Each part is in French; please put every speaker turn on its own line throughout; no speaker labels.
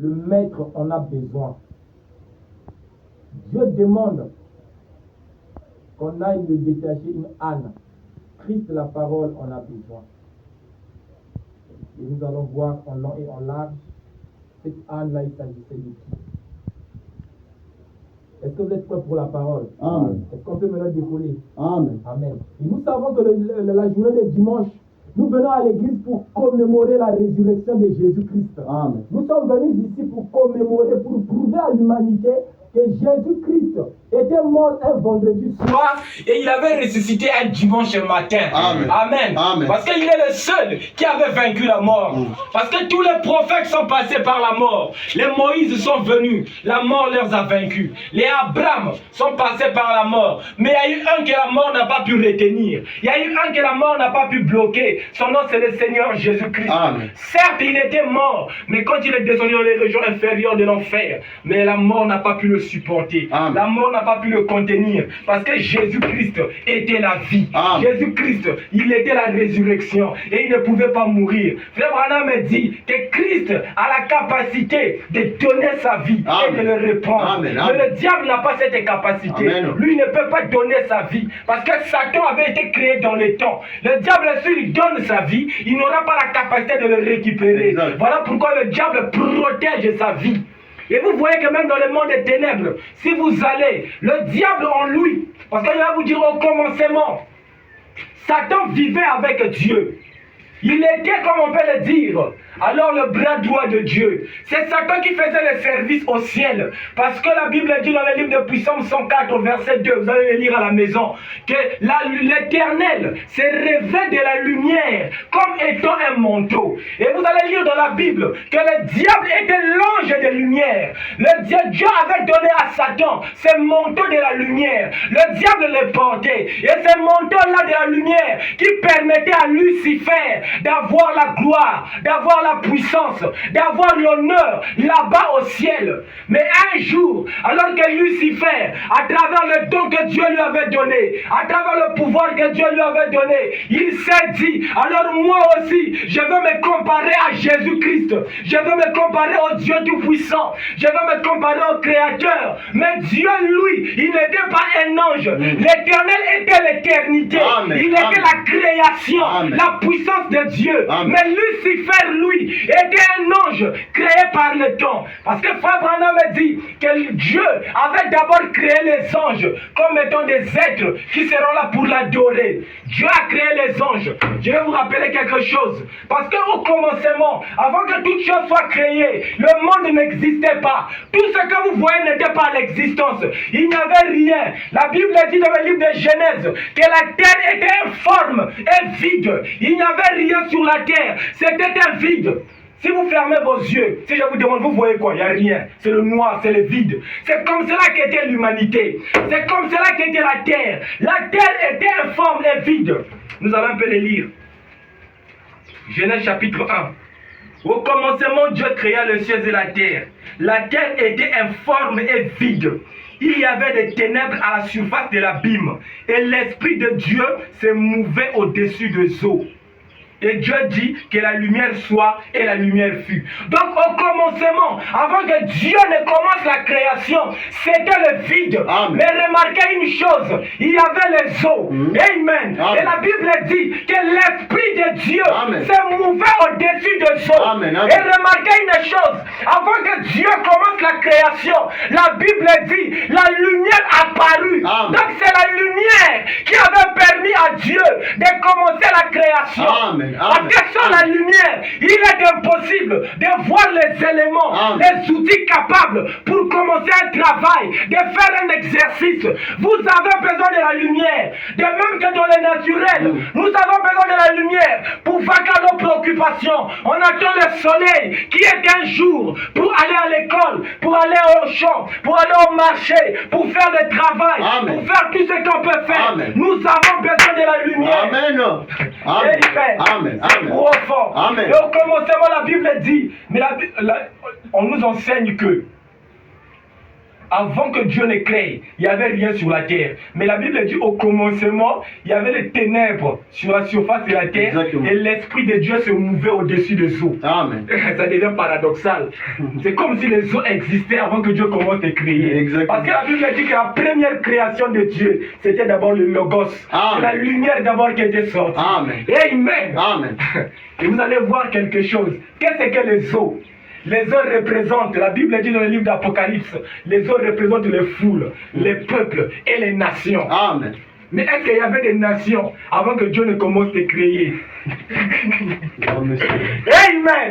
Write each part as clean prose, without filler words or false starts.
le maître en a besoin. Dieu demande qu'on aille lui détacher une âne. Christ, la parole, en a besoin. Et nous allons voir en long et en large, cette âne-là, il s'agissait de qui? Est-ce que vous êtes prêts pour la parole?
Amen.
Est-ce qu'on peut maintenant décoller?
Amen.
Amen. Et nous savons que la journée de dimanche, nous venons à l'église pour commémorer la résurrection de Jésus-Christ.
Amen.
Nous sommes venus ici pour commémorer, pour prouver à l'humanité que Jésus-Christ était mort un vendredi soir et il avait ressuscité un dimanche matin.
Amen.
Amen.
Amen.
Parce qu'il est le seul qui avait vaincu la mort. Parce que tous les prophètes sont passés par la mort. Les Moïse sont venus, la mort les a vaincus. Les Abraham sont passés par la mort. Mais il y a eu un que la mort n'a pas pu retenir. Il y a eu un que la mort n'a pas pu bloquer. Son nom c'est le Seigneur Jésus-Christ. Certes, il était mort, mais quand il est descendu dans les régions inférieures de l'enfer, mais la mort n'a pas pu le supporter.
Amen.
La mort n'a pas pu le contenir. Parce que Jésus-Christ était la vie. Jésus-Christ, il était la résurrection. Et il ne pouvait pas mourir. Frère Branham me dit que Christ a la capacité de donner sa vie et de le reprendre. Mais le diable n'a pas cette capacité. Lui ne peut pas donner sa vie. Parce que Satan avait été créé dans le temps. Le diable, s'il donne sa vie, il n'aura pas la capacité de le récupérer. Voilà pourquoi le diable protège sa vie. Et vous voyez que même dans le monde des ténèbres, si vous allez, le diable en lui, parce qu'il va vous dire au commencement, Satan vivait avec Dieu. Il était, comme on peut le dire, alors le bras droit de Dieu. C'est Satan qui faisait le service au ciel. Parce que la Bible dit dans le livre de Psaume 104, verset 2, vous allez le lire à la maison, que l'Éternel se revêt de la lumière comme étant un manteau. Et vous allez lire dans la Bible que le diable était l'ange de lumière. Dieu avait donné à Satan ce manteau de la lumière. Le diable le portait. Et ce manteau-là de la lumière qui permettait à Lucifer d'avoir la gloire, d'avoir la puissance, d'avoir l'honneur là-bas au ciel. Mais un jour, alors que Lucifer, à travers le don que Dieu lui avait donné, à travers le pouvoir que Dieu lui avait donné, il s'est dit, alors moi aussi, je veux me comparer à Jésus-Christ. Je veux me comparer au Dieu Tout-Puissant. Je veux me comparer au Créateur. Mais Dieu, lui, il n'était pas un ange. L'Éternel était l'éternité. Il était la création, la puissance de Dieu. Mais Lucifer, lui, était un ange créé par le temps. Parce que Frère Branham me dit que Dieu avait d'abord créé les anges comme étant des êtres qui seront là pour l'adorer. Dieu a créé les anges. Je vais vous rappeler quelque chose. Parce qu'au commencement, avant que toute chose soit créée, le monde n'existait pas. Tout ce que vous voyez n'était pas l'existence. Il n'y avait rien. La Bible dit dans le livre de Genèse que la terre était informe et vide. Il n'y avait rien sur la terre. C'était un vide. Si vous fermez vos yeux, si je vous demande, vous voyez quoi? Il n'y a rien. C'est le noir, c'est le vide. C'est comme cela qu'était l'humanité. C'est comme cela qu'était la terre. La terre était informe et vide. Nous allons un peu les lire. Genèse chapitre 1. Au commencement, Dieu créa le ciel et la terre. La terre était informe et vide. Il y avait des ténèbres à la surface de l'abîme. Et l'Esprit de Dieu se mouvait au-dessus des eaux. Et Dieu dit que la lumière soit et la lumière fut. Donc au commencement, avant que Dieu ne commence la création, c'était le vide. Mais remarquez une chose, il y avait les eaux. Amen. Et la Bible dit que l'Esprit de Dieu se mouvait au-dessus des eaux. Et remarquez une chose, avant que Dieu commence la création, la Bible dit la lumière apparut. Donc c'est la lumière qui avait permis à Dieu de commencer la création. Parce que sans la lumière, il est impossible de voir les éléments, les outils capables pour commencer un travail, de faire un exercice. Vous avez besoin de la lumière. De même que dans le naturel, nous avons besoin de la lumière pour vaquer nos préoccupations. On attend le soleil qui est un jour pour aller à l'école, pour aller au champ, pour aller au marché, pour faire le travail, pour faire tout ce qu'on peut faire. Nous avons besoin de la lumière.
Amen.
C'est profond. Et au commencement, la Bible dit, mais on nous enseigne que avant que Dieu ne crée, il n'y avait rien sur la terre. Mais la Bible dit au commencement, il y avait les ténèbres sur la surface de la terre. Exactement. Et l'Esprit de Dieu se mouvait au-dessus des eaux. Amen. Ça devient paradoxal. C'est comme si les eaux existaient avant que Dieu commence à créer. Exactement. Parce que la Bible dit que la première création de Dieu, c'était d'abord le Logos. C'est la lumière d'abord qui était sortie. Amen. Amen. Amen. Et vous allez voir quelque chose. Qu'est-ce que les eaux? Les eaux représentent, la Bible dit dans le livre d'Apocalypse, les eaux représentent les foules, les peuples et les nations. Amen. Mais est-ce qu'il y avait des nations avant que Dieu ne commence à créer? Amen.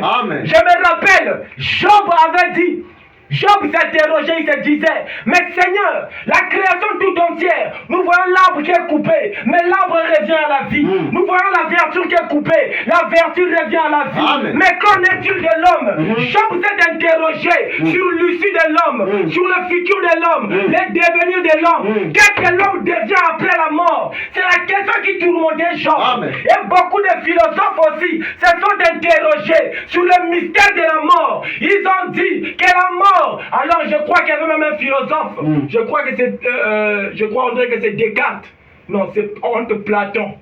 Amen. Je me rappelle, Job avait dit, Job s'interrogeait, il se disait, mais Seigneur, la création tout entière, nous voyons l'arbre qui est coupé, mais l'arbre revient à la vie. Nous voyons la vertu qui est coupée, la vertu revient à la vie. Amen. Mais qu'en est-il de l'homme? Job s'est interrogé sur l'issue de l'homme, sur le futur de l'homme, le devenir de l'homme. Qu'est-ce que l'homme devient après la mort? C'est la question qui tourmentait Job. Amen. Et beaucoup de philosophes aussi se sont interrogés sur le mystère de la mort. Ils ont dit que la mort, alors je crois qu'il y avait même un philosophe, je crois que c'est, on dirait que c'est Descartes, non, c'est entre Platon,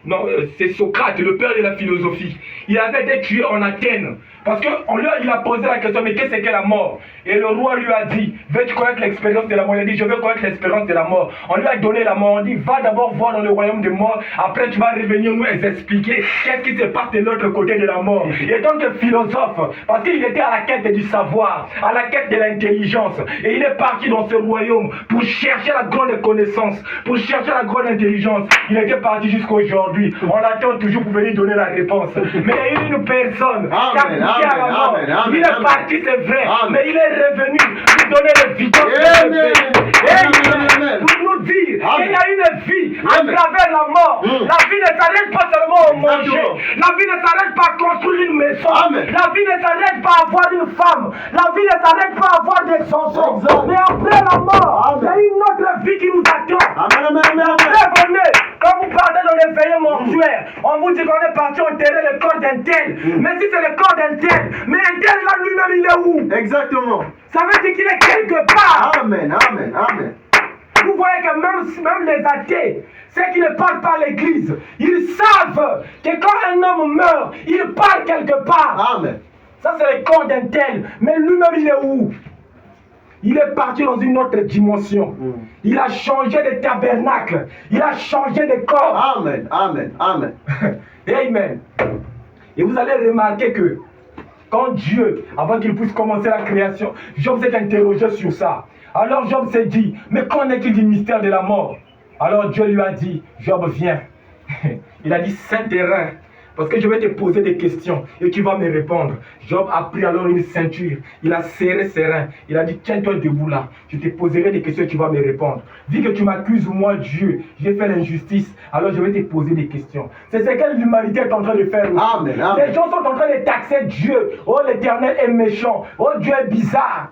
non, c'est Socrate, le père de la philosophie. Il avait été tué en Athènes, parce qu'on lui il a posé la question, mais qu'est-ce que la mort? Et le roi lui a dit, veux-tu connaître l'expérience de la mort? Il a dit, je veux connaître l'expérience de la mort. On lui a donné la mort, on dit, va d'abord voir dans le royaume des morts, après tu vas revenir nous expliquer qu'est-ce qui se passe de l'autre côté de la mort. Et donc le philosophe, parce qu'il était à la quête du savoir, à la quête de l'intelligence, et il est parti dans ce royaume pour chercher la grande connaissance, pour chercher la grande intelligence. Il était parti jusqu'à aujourd'hui. On l'attend toujours pour venir donner la réponse. Mais il y a eu une personne qui a poussé à la mort. Il est parti, c'est vrai, mais il est revenu pour donner le vidéo pour nous dire qu'il y a une vie à travers la mort. La vie ne s'arrête pas seulement au manger. La vie ne s'arrête pas à construire une maison. La vie ne s'arrête pas à avoir une femme. La vie ne s'arrête pas à avoir des enfants. Mais après la mort, il y a une autre vie qui nous attend. Après, quand vous partez dans les veillées mortuaires, on vous dit qu'on est parti enterrer le corps d'un tel. Mais si c'est le corps d'un tel, mais un tel là lui-même il est où? Exactement. Ça veut dire qu'il est quelque part. Amen, amen, amen. Vous voyez que même les athées, ceux qui ne parlent pas à l'église, ils savent que quand un homme meurt, il part quelque part. Amen. Ça c'est le corps d'un tel. Mais lui-même il est où? Il est parti dans une autre dimension. Il a changé de tabernacle. Il a changé de corps. Amen, amen, amen. Amen. Et vous allez remarquer que quand Dieu, avant qu'il puisse commencer la création, Job s'est interrogé sur ça. Alors Job s'est dit, mais qu'en est-il du mystère de la mort? Alors Dieu lui a dit, Job viens. Il a dit, Saint-Terrain, parce que je vais te poser des questions et tu vas me répondre. Job a pris alors une ceinture, il a serré ses reins, il a dit, tiens-toi debout là, je te poserai des questions et tu vas me répondre. Vu que tu m'accuses, moi Dieu, j'ai fait l'injustice, alors je vais te poser des questions. C'est ce que l'humanité est en train de faire aussi. Amen, amen. Les gens sont en train de taxer Dieu. Oh, l'Éternel est méchant. Oh, Dieu est bizarre.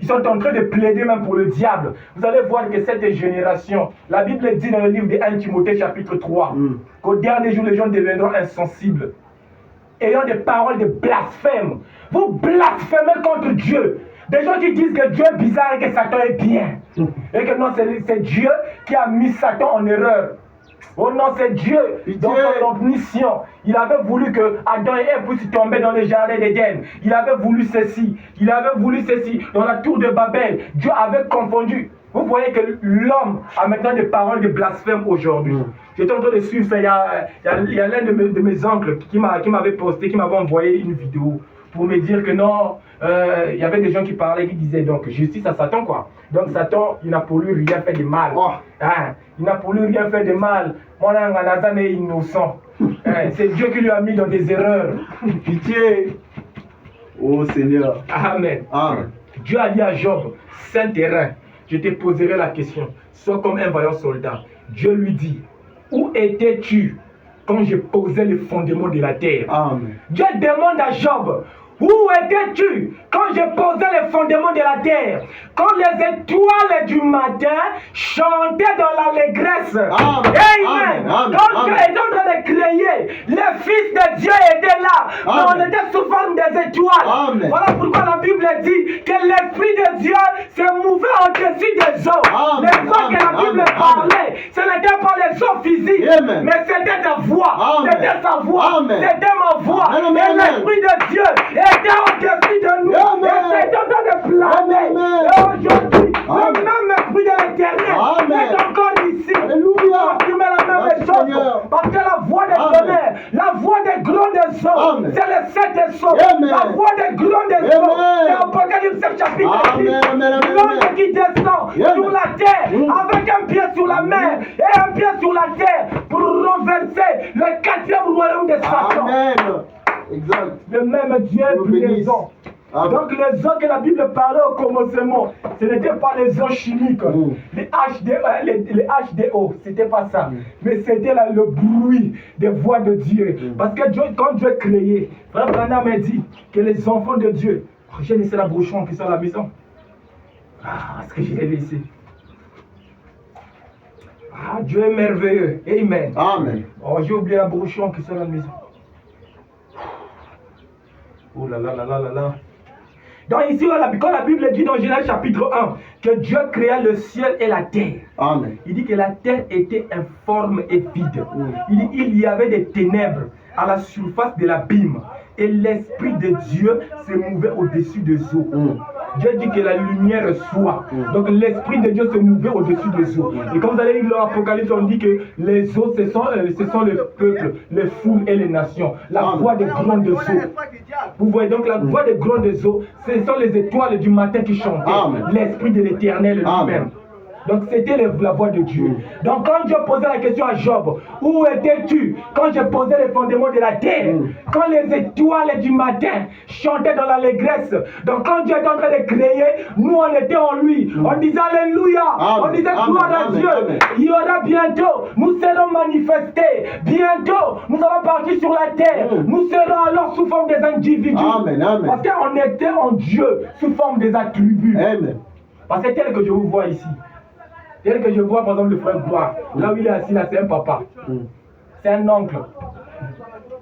Ils sont en train de plaider même pour le diable. Vous allez voir que cette génération, la Bible dit dans le livre de 1 Timothée chapitre 3, qu'au dernier jour, les gens deviendront insensibles, ayant des paroles de blasphème. Vous blasphémez contre Dieu. Des gens qui disent que Dieu est bizarre et que Satan est bien. Et que non, c'est Dieu qui a mis Satan en erreur. Oh non, c'est Dieu, dans son omniscience. Il avait voulu que Adam et Ève puissent tomber dans le jardin d'Éden. Il avait voulu ceci. Il avait voulu ceci. Dans la tour de Babel, Dieu avait confondu. Vous voyez que l'homme a maintenant des paroles de blasphème aujourd'hui. J'étais en train de suivre, il y a l'un de mes oncles qui m'avait posté, qui m'avait envoyé une vidéo pour me dire que non, il y avait des gens qui parlaient, qui disaient donc justice à Satan quoi. Donc Satan, il n'a pour lui rien fait de mal. Il n'a pour lui rien fait de mal. Mon Nathan est innocent. C'est Dieu qui lui a mis dans des erreurs. Pitié. Oh Seigneur. Amen. Amen. Dieu a dit à Job, Saint-Terrain, je te poserai la question. Sois comme un vaillant soldat. Dieu lui dit, où étais-tu quand je posais le fondement de la terre? Amen. Dieu demande à Job, où étais-tu quand je posais les fondements de la terre? Quand les étoiles du matin chantaient dans l'allégresse. Amen. Quand Dieu était en train de créer, le Fils de Dieu était là. Mais on était sous forme des étoiles. Amen. Voilà pourquoi la Bible dit que l'Esprit de Dieu au-dessus des eaux. Les eaux que la Bible parlait, ce n'était pas les eaux physiques, mais c'était ta voix, c'était sa voix, c'était ma voix. Et l'Esprit de Dieu était au-dessus de nous. Et c'était en train de planer. Et aujourd'hui, le même Esprit de l'Éternel est encore ici. Alléluia. Tu mets la même chose. Parce que la voix des tonnerres, la voix des grands des eaux, c'est le 7 eaux. La voix des grands des eaux, c'est Apocalypse chapitre 10. L'ange qui descend sur la terre avec un pied sur la mer et un pied sur la terre pour renverser le 4e royaume de Satan.
Amen. Exact.
Le même Dieu est présent. Donc les eaux que la Bible parlait au commencement, ce n'était pas les eaux chimiques, les H2O, c'était pas ça. Mais c'était le bruit des voix de Dieu. Parce que Dieu, quand Dieu créé, Frère Branham m'a dit que les enfants de Dieu, j'ai laissé la bouchon qui sont à la maison. Est-ce que je l'ai laissé? Dieu est merveilleux. Amen.
Amen.
Oh, j'ai oublié la bouchon qui sont à la maison. Oh là là là là là là. Donc ici, quand la Bible dit dans Genèse chapitre 1 que Dieu créa le ciel et la terre,
Amen.
Il dit que la terre était informe et vide. Il dit qu'il y avait des ténèbres à la surface de l'abîme et l'Esprit de Dieu se mouvait au-dessus des eaux. Dieu dit que la lumière soit. Donc l'Esprit de Dieu se mouvait au-dessus des eaux. Et comme vous allez lire l'Apocalypse, on dit que les eaux, ce sont le peuple, les foules et les nations. La voix des grandes eaux. Vous voyez donc la voix des grandes eaux, ce sont les étoiles du matin qui chantaient. L'Esprit de l'Éternel lui-même. Donc c'était la voix de Dieu. Donc quand Dieu posait la question à Job, où étais-tu quand je posais les fondements de la terre? Quand les étoiles du matin chantaient dans l'allégresse. Donc quand Dieu était en train de créer, nous on était en lui. On disait Alléluia. On disait gloire à Dieu. Il y aura bientôt, nous serons manifestés. Bientôt, nous allons partir sur la terre. Nous serons alors sous forme des individus. Parce qu'on était en Dieu sous forme des attributs. Parce que tel que je vous vois ici. Tel que je vois par exemple le frère Gloire, là où il est assis là, c'est un papa, c'est un oncle.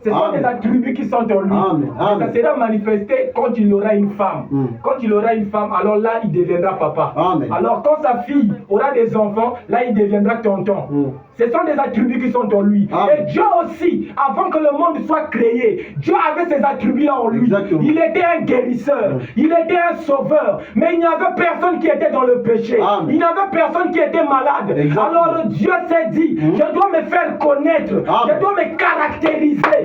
Ce sont des attributs qui sont en lui. Ça sera manifesté quand il aura une femme. Quand il aura une femme, alors là il deviendra papa. Alors quand sa fille aura des enfants, là il deviendra tonton. Ce sont des attributs qui sont en lui. Et Dieu aussi, avant que le monde soit créé, Dieu avait ces attributs-là en lui. Il était un guérisseur, il était un sauveur, mais il n'y avait personne qui était dans le péché. Il n'y avait personne qui était malade. Alors Dieu s'est dit, je dois me faire connaître, je dois me caractériser.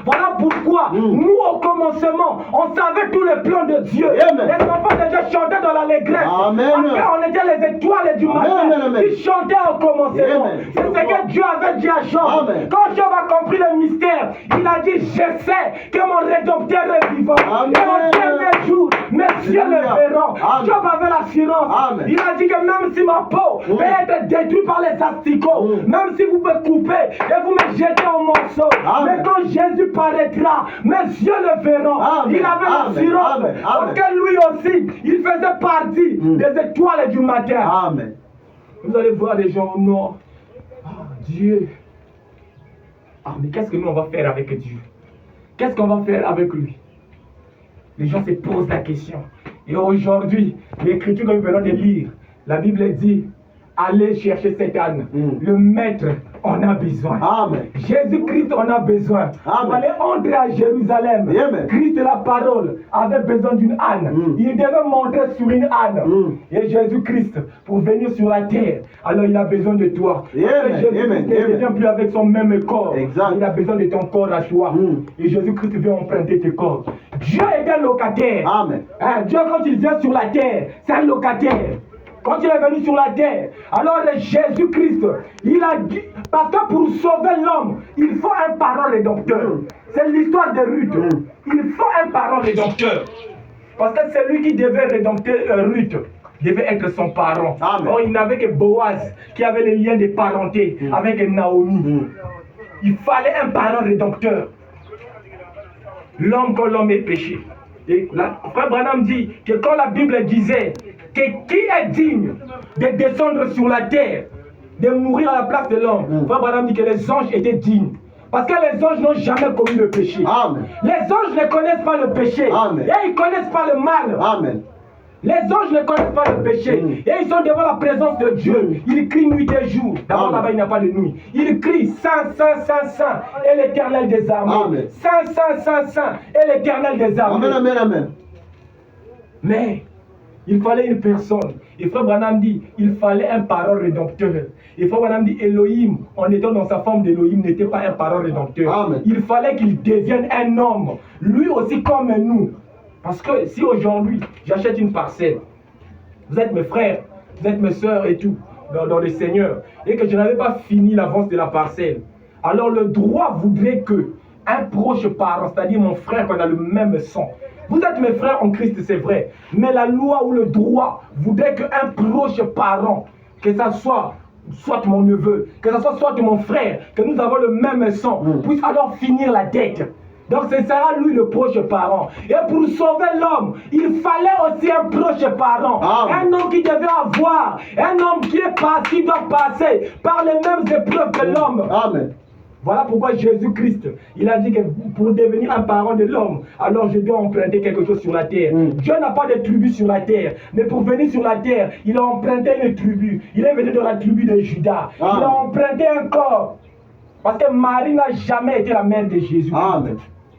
Voilà pourquoi nous au commencement, on savait tous les plans de Dieu. Les enfants de Dieu chantaient dans l'allégresse. On était les étoiles du matin qui chantaient au commencement. C'est ce que Dieu avait dit à Job. Quand Job a compris le mystère, il a dit, je sais que mon rédempteur est vivant. Et au dernier jour, mes yeux le verront. Job avait l'assurance. Il a dit que même si ma peau peut être détruite par les asticots, même si vous me coupez et vous me jetez en morceaux, mais quand Jésus paraîtra, mes yeux le verront. Il avait l'assurance. Parce que lui aussi, il faisait partie des étoiles du matin. Vous allez voir les gens, non, Dieu. Mais qu'est-ce que nous on va faire avec Dieu? Qu'est-ce qu'on va faire avec lui? Les gens se posent la question. Et aujourd'hui, l'écriture que nous venons de lire, la Bible dit, allez chercher cet âne. Le maître en a besoin. Jésus-Christ en a besoin. Pour aller entrer à Jérusalem, Christ la parole avait besoin d'une âne. Il devait monter sur une âne. Et Jésus-Christ, pour venir sur la terre, alors il a besoin de toi. Jésus-Christ ne vient plus avec son même corps. Il a besoin de ton corps à toi. Et Jésus-Christ vient emprunter tes corps. Dieu est un locataire. Dieu, quand il vient sur la terre, c'est un locataire. Quand il est venu sur la terre, alors Jésus-Christ, il a dit, parce que pour sauver l'homme, il faut un parent rédempteur. C'est l'histoire de Ruth. Il faut un parent rédempteur. Parce que c'est lui qui devait rédempter Ruth, devait être son parent. Or, il n'avait que Boaz qui avait les liens de parenté avec Naomi. Il fallait un parent rédempteur. L'homme quand l'homme est péché. Et Frère Branham dit que quand la Bible disait que qui est digne de descendre sur la terre, de mourir à la place de l'homme, Frère Branham dit que les anges étaient dignes. Parce que les anges n'ont jamais commis le péché. Les anges ne connaissent pas le péché. Et ils ne connaissent pas le mal. Les anges ne connaissent pas le péché. Et ils sont devant la présence de Dieu. Ils crient nuit et jour. D'abord, là-bas, il n'y a pas de nuit. Ils crient Saint, Saint, Saint, Saint, et l'Éternel des armées. Saint, Saint, Saint, Saint, et l'Éternel des armées.
Amen, amen, amen.
Mais il fallait une personne. Et Frère Branham dit, il fallait un parent rédempteur. Et Frère Branham dit, Elohim, en étant dans sa forme d'Elohim, n'était pas un parent rédempteur.
Amen.
Il fallait qu'il devienne un homme, lui aussi comme nous. Parce que si aujourd'hui, j'achète une parcelle, vous êtes mes frères, vous êtes mes soeurs et tout, dans le Seigneur, et que je n'avais pas fini l'avance de la parcelle, alors le droit voudrait que un proche parent, c'est-à-dire mon frère qu'on a le même sang, vous êtes mes frères en Christ, c'est vrai, mais la loi ou le droit voudrait qu'un proche parent, que ça soit mon neveu, que ça soit mon frère, que nous avons le même sang, puisse alors finir la dette. Donc ce sera lui le proche parent. Et pour sauver l'homme, il fallait aussi un proche parent. Un homme qui devait avoir, un homme qui doit passer par les mêmes épreuves que l'homme.
Amen.
Voilà pourquoi Jésus-Christ, il a dit que pour devenir un parent de l'homme, alors je dois emprunter quelque chose sur la terre. Dieu n'a pas de tribu sur la terre, mais pour venir sur la terre, il a emprunté une tribu. Il est venu dans la tribu de Judas. Il a emprunté un corps. Parce que Marie n'a jamais été la mère de Jésus.
Amen.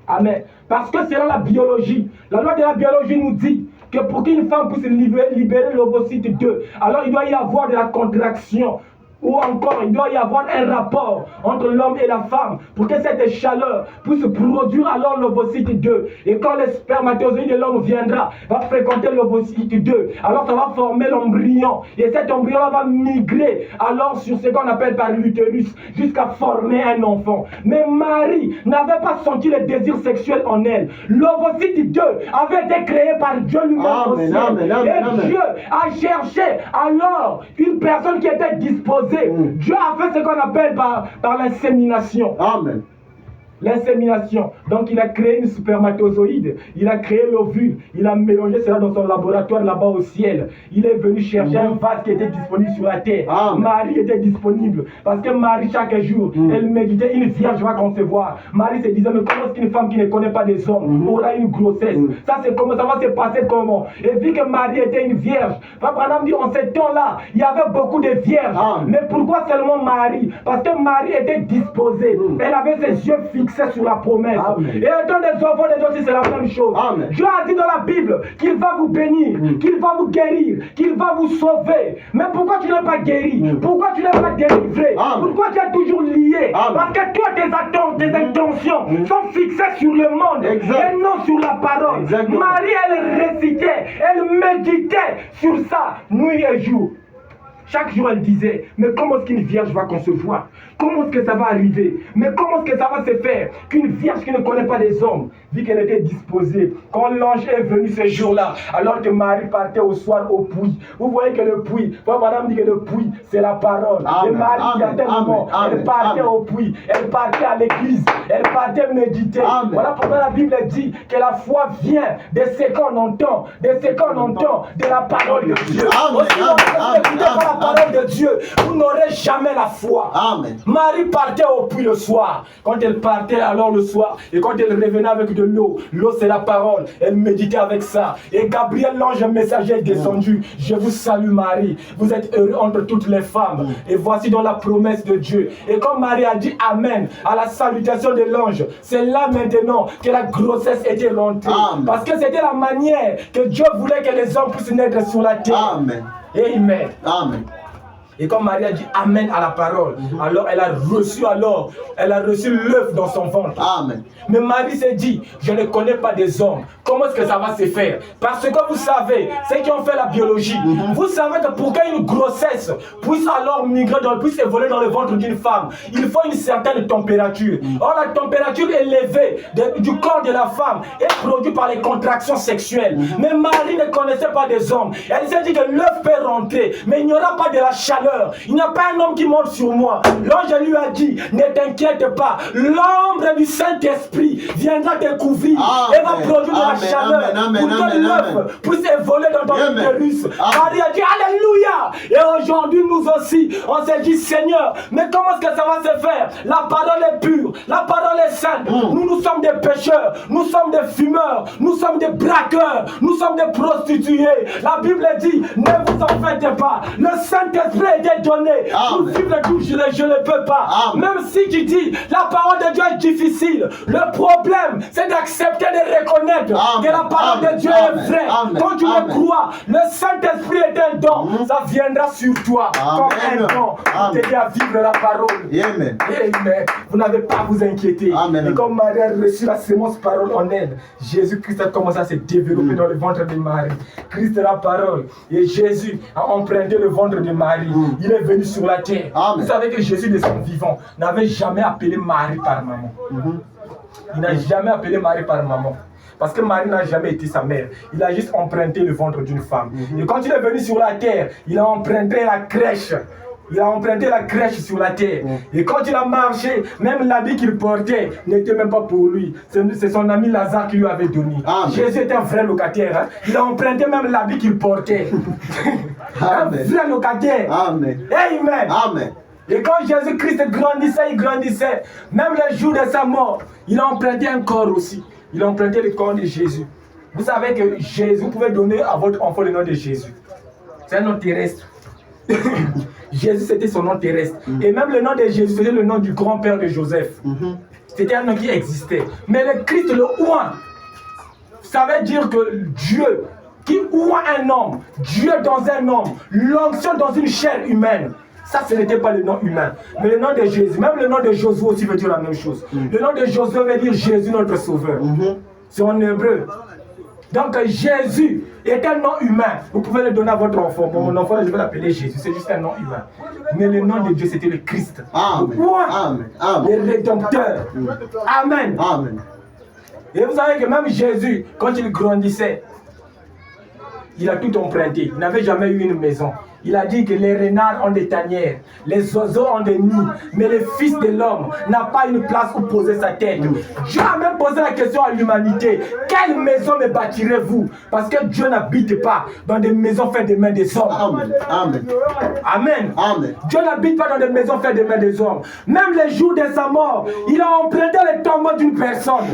Amen. Parce que c'est dans la biologie. La loi de la biologie nous dit que pour qu'une femme puisse libérer l'ovocyte 2, alors il doit y avoir de la contraction. Ou encore, il doit y avoir un rapport entre l'homme et la femme pour que cette chaleur puisse produire alors l'ovocyte 2. Et quand le spermatozoïde de l'homme viendra, va fréquenter l'ovocyte 2, alors ça va former l'embryon. Et cet embryon va migrer alors sur ce qu'on appelle par l'utérus jusqu'à former un enfant. Mais Marie n'avait pas senti le désir sexuel en elle. L'ovocyte 2 avait été créé par Dieu lui-même au ciel. Et Dieu a cherché alors une personne qui était disposée. Dieu a fait ce qu'on appelle par l'insémination.
Amen.
L'insémination. Donc il a créé une spermatozoïde, il a créé l'ovule, il a mélangé cela dans son laboratoire là-bas au ciel. Il est venu chercher un vase qui était disponible sur la terre. Marie était disponible. Parce que Marie, chaque jour, elle méditait, une vierge va concevoir. Marie se disait, mais comment est-ce qu'une femme qui ne connaît pas des hommes aura une grossesse? Ça c'est comment, ça va se passer comment? Et vu que Marie était une vierge, Frère Branham dit, en ce temps-là, il y avait beaucoup de vierges. Mais pourquoi seulement Marie? Parce que Marie était disposée. Elle avait ses yeux fixés sur la promesse. Et étant des enfants de Dieu aussi, c'est la même chose. Dieu a dit dans la Bible qu'il va vous bénir, qu'il va vous guérir, qu'il va vous sauver. Mais pourquoi tu n'es pas guéri? Pourquoi tu n'es pas délivré? Pourquoi tu es toujours lié? Parce que toi, tes attentes, tes intentions sont fixées sur le monde et non sur la parole. Marie, elle récitait, elle méditait sur ça nuit et jour. Chaque jour, elle disait, mais comment est-ce qu'une vierge va concevoir? Comment est-ce que ça va arriver? Mais comment est-ce que ça va se faire? Qu'une vierge qui ne connaît pas les hommes, vu qu'elle était disposée, quand l'ange est venu ce jour-là, alors que Marie partait au soir au puits. Vous voyez que le puits, Madame dit que le puits, c'est la parole. Et Marie, certainement, elle partait au puits, elle partait à l'église, elle partait méditer. Voilà pourquoi la Bible dit que la foi vient de ce qu'on entend, de ce qu'on entend, de la parole de Dieu. Aussi longtemps que vous n'écoutez pas la parole de Dieu, vous n'aurez jamais la foi.
Amen.
Marie partait au puits le soir. Quand elle partait alors le soir, et quand elle revenait avec de l'eau, l'eau c'est la parole, elle méditait avec ça. Et Gabriel, l'ange messager, est descendu. Je vous salue Marie, vous êtes heureux entre toutes les femmes. Et voici dans la promesse de Dieu. Et quand Marie a dit Amen à la salutation de l'ange, c'est là maintenant que la grossesse était rentrée. Parce que c'était la manière que Dieu voulait que les hommes puissent naître sur la terre.
Amen.
Amen.
Amen.
Et quand Marie a dit Amen à la parole, alors elle a reçu l'œuf dans son ventre.
Amen.
Mais Marie s'est dit, je ne connais pas des hommes. Comment est-ce que ça va se faire? Parce que vous savez, ceux qui ont fait la biologie, vous savez que pour qu'une grossesse puisse alors migrer, puisse évoluer dans le ventre d'une femme, il faut une certaine température. Or, la température élevée du corps de la femme est produite par les contractions sexuelles. Mais Marie ne connaissait pas des hommes. Elle s'est dit que l'œuf peut rentrer, mais il n'y aura pas de la chaleur chaleur. Il n'y a pas un homme qui monte sur moi. L'ange lui a dit, ne t'inquiète pas. L'ombre du Saint-Esprit viendra te couvrir et va produire de la chaleur pour que l'œuf puisse évoluer dans ton utérus. Marie a dit, alléluia. Et aujourd'hui, nous aussi, on s'est dit, Seigneur, mais comment est-ce que ça va se faire? La parole est pure, la parole est sainte. Nous sommes des pécheurs, nous sommes des fumeurs, nous sommes des braqueurs, nous sommes des prostituées. La Bible dit, ne vous en faites pas. Le Saint-Esprit a été donné pour suivre tout, je ne peux pas. Même si tu dis, la parole de Dieu est difficile, le problème, c'est d'accepter de reconnaître que la parole de Dieu est vraie. Quand tu le crois, le Saint-Esprit est un don, ça viendra sur toi comme un don pour t'aider à vivre la parole.
Amen.
Amen. Vous n'avez pas à vous inquiéter.
Amen.
Et comme Marie a reçu la sémence parole en elle, Jésus-Christ a commencé à se développer dans le ventre de Marie. Christ est la parole. Et Jésus a emprunté le ventre de Marie. Il est venu sur la terre. Vous savez que Jésus de son vivant n'avait jamais appelé Marie par maman. Il n'a jamais appelé Marie par maman. Parce que Marie n'a jamais été sa mère. Il a juste emprunté le ventre d'une femme. Et quand il est venu sur la terre, il a emprunté la crèche. Il a emprunté la crèche sur la terre. Et quand il a marché, même l'habit qu'il portait n'était même pas pour lui. C'est son ami Lazare qui lui avait donné. Jésus était un vrai locataire. Hein? Il a emprunté même l'habit qu'il portait. Un vrai locataire.
Amen.
Amen.
Amen.
Et quand Jésus-Christ grandissait, il grandissait. Même le jour de sa mort, il a emprunté un corps aussi. Il a emprunté le corps de Jésus. Vous savez que Jésus, vous pouvez donner à votre enfant le nom de Jésus. C'est un nom terrestre. Jésus, c'était son nom terrestre. Et même le nom de Jésus, c'était le nom du grand-père de Joseph. C'était un nom qui existait. Mais le Christ, le oint, ça veut dire que Dieu, qui oint un homme, Dieu dans un homme, l'onction dans une chair humaine. Ça, ce n'était pas le nom humain. Mais le nom de Jésus, même le nom de Josué aussi veut dire la même chose. Le nom de Josué veut dire Jésus, notre sauveur. C'est en hébreu. Donc Jésus est un nom humain. Vous pouvez le donner à votre enfant. Bon, mon enfant, je vais l'appeler Jésus. C'est juste un nom humain. Mais le nom de Dieu, c'était le Christ.
Amen.
Amen. Amen. Le Rédempteur. Amen.
Amen.
Et vous savez que même Jésus, quand il grandissait, il a tout emprunté. Il n'avait jamais eu une maison. Il a dit que les renards ont des tanières, les oiseaux ont des nids, mais le Fils de l'homme n'a pas une place où poser sa tête. Dieu a même posé la question à l'humanité, quelle maison me bâtirez-vous? Parce que Dieu n'habite pas dans des maisons faites des mains des hommes.
Amen. Amen.
Amen.
Amen.
Dieu n'habite pas dans des maisons faites des mains des hommes. Même le jour de sa mort, il a emprunté le tombeau d'une personne.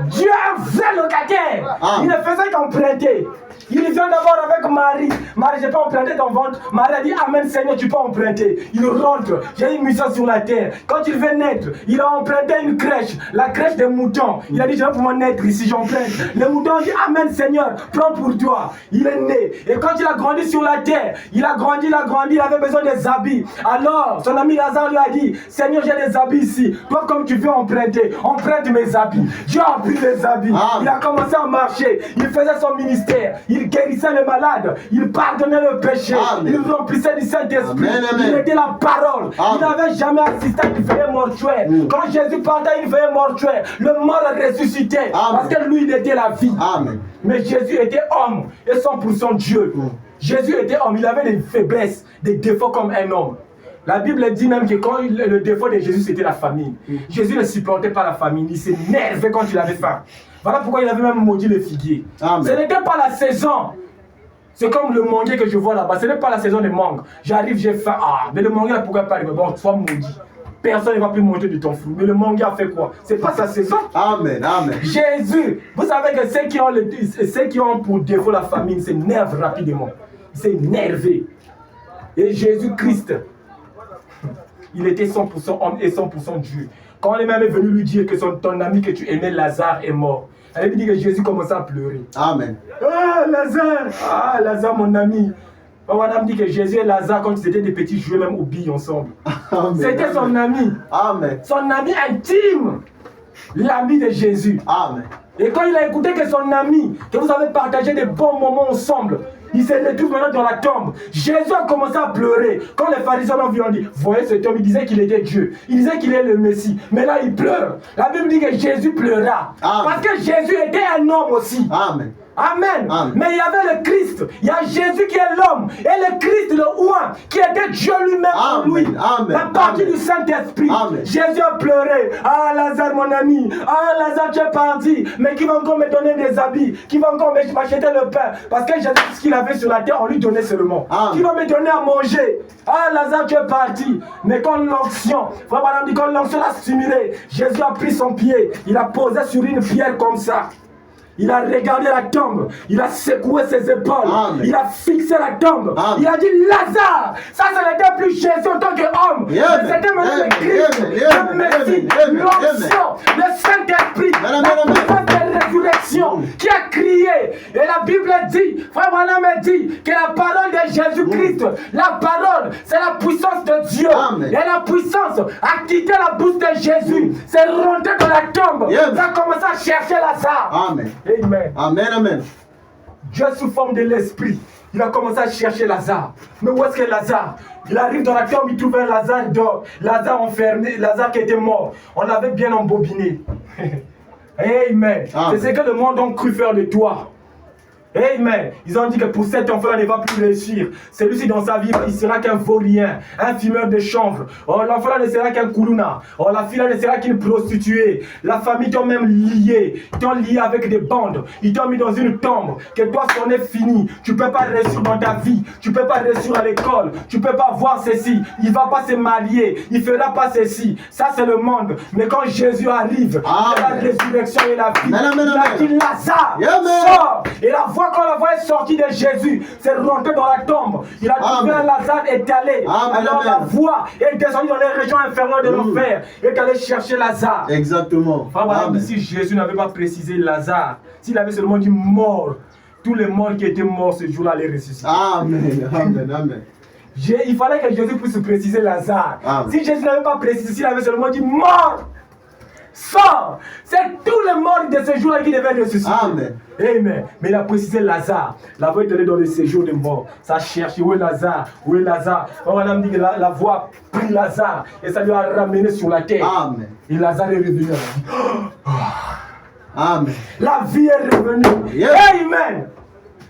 Dieu est un vrai locataire. Il ne faisait qu'emprunter. Il vient d'abord avec Marie. Marie, je peux emprunter ton ventre. Marie a dit, Amen Seigneur, tu peux emprunter. Il rentre. J'ai une mission sur la terre. Quand il veut naître, il a emprunté une crèche. La crèche des moutons. Il a dit, je vais pouvoir naître ici, j'emprunte. Le mouton dit, Amen Seigneur, prends pour toi. Il est né. Et quand il a grandi sur la terre, il a grandi, il avait besoin des habits. Alors, son ami Lazare lui a dit, Seigneur, j'ai des habits ici. Toi, comme tu veux emprunter, emprunte mes habits. Dieu a pris les habits. Il a commencé à marcher. Il faisait son ministère. Il guérissait les malades, il pardonnait le péché, il remplissait du Saint-Esprit, il était la parole. Il n'avait jamais assisté à une veillée mortuaire. Quand Jésus partait à une veillée mortuaire, le mort ressuscitait parce que lui, il était la vie. Mais Jésus était homme et 100% Dieu. Jésus était homme, il avait des faiblesses, des défauts comme un homme. La Bible dit même que quand le défaut de Jésus, c'était la famine. Jésus ne supportait pas la famine, il s'énervait quand il avait faim. Voilà pourquoi il avait même maudit le figuier. Ce n'était pas la saison. C'est comme le manguier que je vois là-bas. Ce n'est pas la saison des mangues. J'arrive, j'ai faim. Mais le manguier, pourquoi pas arriver? Bon, sois maudit. Personne ne va plus manger de ton fruit. Mais le manguier a fait quoi? C'est pas sa saison.
Amen. Amen.
Jésus, vous savez que ceux qui ont pour défaut la famine s'énervent rapidement. Ils s'énervent. Et Jésus-Christ, il était 100% homme et 100% Dieu. Quand les mêmes est venu lui dire que ton ami que tu aimais, Lazare, est mort, elle lui dit que Jésus commençait à pleurer.
Amen.
Ah, Lazare! Ah, Lazare, mon ami. Madame dit que Jésus et Lazare, quand ils étaient des petits, jouaient même aux billes ensemble. C'était son ami.
Amen.
Son ami intime. L'ami de Jésus.
Amen.
Et quand il a écouté que son ami, que vous avez partagé des bons moments ensemble, Il se retrouve maintenant dans la tombe. Jésus a commencé à pleurer. Quand les pharisiens l'ont vu, on dit, voyez cet homme, il disait qu'il était Dieu. Il disait qu'il est le Messie. Mais là, il pleure. La Bible dit que Jésus pleura.
Amen.
Parce que Jésus était un homme aussi.
Amen.
Amen.
Amen.
Mais il y avait le Christ. Il y a Jésus qui est l'homme. Et le Christ, le oint, qui était Dieu lui-même en lui.
Amen.
La partie
Amen.
du Saint-Esprit.
Amen.
Jésus a pleuré. Ah, Lazare, mon ami. Ah, Lazare, tu es parti. Mais qui va encore me donner des habits? Qui va encore m'acheter le pain? Parce que Jésus, ce qu'il avait sur la terre, on lui donnait seulement.
Amen.
Qui va me donner à manger? Ah, Lazare, tu es parti. Mais quand l'onction, frère Madame dit, quand l'onction l'a stimulé, Jésus a pris son pied. Il a posé sur une pierre comme ça. Il a regardé la tombe, il a secoué ses épaules,
Amen.
il a fixé la tombe,
Amen.
il a dit Lazare, ça ce n'était plus Jésus en tant qu'homme, mais c'était maintenant le Christ, le Messie, l'onction, le Saint-Esprit, la puissance de résurrection qui a crié. Et la Bible dit, frère Branham dit que la parole de Jésus-Christ, la parole, c'est la puissance de Dieu.
Amen.
Et la puissance a quitté la bouche de Jésus, c'est rentré dans la tombe, ça a commencé à chercher Lazare.
Amen.
Amen.
Amen, amen.
Dieu sous forme de l'esprit, il a commencé à chercher Lazare. Mais où est-ce que Lazare? Il arrive dans la tombe, il trouve un Lazare d'or, Lazare enfermé, Lazare qui était mort. On l'avait bien embobiné. Amen. C'est ce que le monde a cru faire de toi. Amen. Ils ont dit que pour cet enfant-là, il ne va plus réussir. Celui-ci dans sa vie, il sera qu'un vaurien, un fumeur de chanvre. Oh, l'enfant-là ne sera qu'un koulouna. Oh, la fille-là ne sera qu'une prostituée. La famille t'ont même lié. Ils t'ont lié avec des bandes. Ils t'ont mis dans une tombe. Que toi, c'en est fini. Tu ne peux pas réussir dans ta vie. Tu ne peux pas réussir à l'école. Tu ne peux pas voir ceci. Il ne va pas se marier. Il ne fera pas ceci. Ça, c'est le monde. Mais quand Jésus arrive, il y a la résurrection et la vie. Il a dit Lazare, sors. Et la voix, quand la voix est sortie de Jésus, c'est rentré dans la tombe. Il a trouvé un Lazare étalé. Alors la voix est descendue dans les régions inférieures de l'enfer. Et est allé chercher Lazare.
Exactement.
Si Jésus n'avait pas précisé Lazare, s'il avait seulement dit mort, tous les morts qui étaient morts ce jour-là allaient ressusciter.
Amen, amen, amen.
Il fallait que Jésus puisse préciser Lazare.
Amen.
Si Jésus n'avait pas précisé, s'il avait seulement dit mort, sors, c'est tous les morts de ce jour-là qui devaient ressusciter.
Amen.
Amen. Mais il a précisé Lazare. La voix est allée dans le séjour des morts. Ça cherche, où est Lazare? Où est Lazare? Madame dit que la voix a pris Lazare et ça lui a ramené sur la terre.
Amen.
Et Lazare est revenu.
Amen.
La vie est revenue.
Yes.
Amen.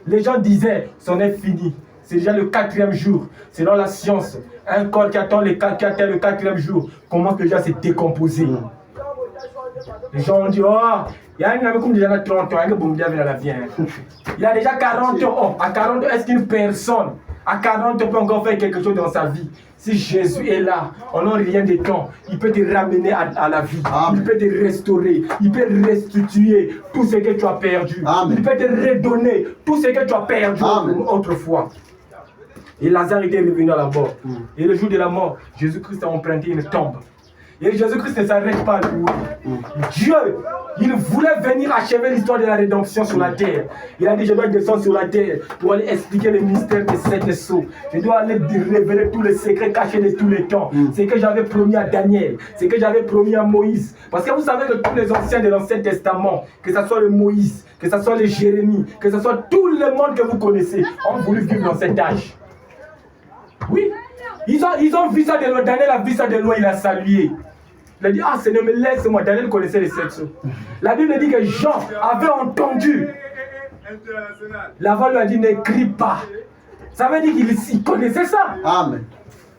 Les gens disaient, c'en est fini. C'est déjà le 4e jour. Selon la science, un corps qui atteint le 4e jour commence déjà à se décomposer. Les gens ont dit, oh, il y a un ami comme déjà 30 ans, il a déjà 40 ans. Oh, à 40 ans, est-ce qu'une personne à 40 ans peut encore faire quelque chose dans sa vie? Si Jésus est là, on n'a rien de temps, il peut te ramener à la vie. Amen. Il peut te restaurer, il peut restituer tout ce que tu as perdu. Amen. Il peut te redonner tout ce que tu as perdu autrefois. Et Lazare était revenu à la mort. Et le jour de la mort, Jésus-Christ a emprunté une tombe. Et Jésus-Christ ne s'arrête pas à lui. Dieu, il voulait venir achever l'histoire de la rédemption sur la terre. Il a dit, je dois descendre sur la terre pour aller expliquer le mystère de cette sceaux. Je dois aller révéler tous les secrets cachés de tous les temps. C'est ce que j'avais promis à Daniel, c'est ce que j'avais promis à Moïse. Parce que vous savez que tous les anciens de l'Ancien Testament, que ce soit le Moïse, que ce soit le Jérémie, que ce soit tout le monde que vous connaissez, ont voulu vivre dans cet âge. Oui, ils ont vu ça de loin. Daniel a vu ça de loin, il a salué. Il a dit, ah Seigneur, mais laisse-moi. Daniel connaissait les 7 sceaux. La Bible dit que Jean avait entendu. La voix lui a dit, n'écris pas. Ça veut dire qu'il connaissait ça.
Amen.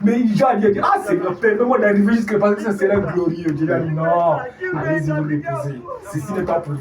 Mais Jean a dit, ah Seigneur, permets-moi d'arriver jusque parce que ça serait glorieux. Il a dit, non, allez-y vous reposer. Ceci n'est pas pour vous.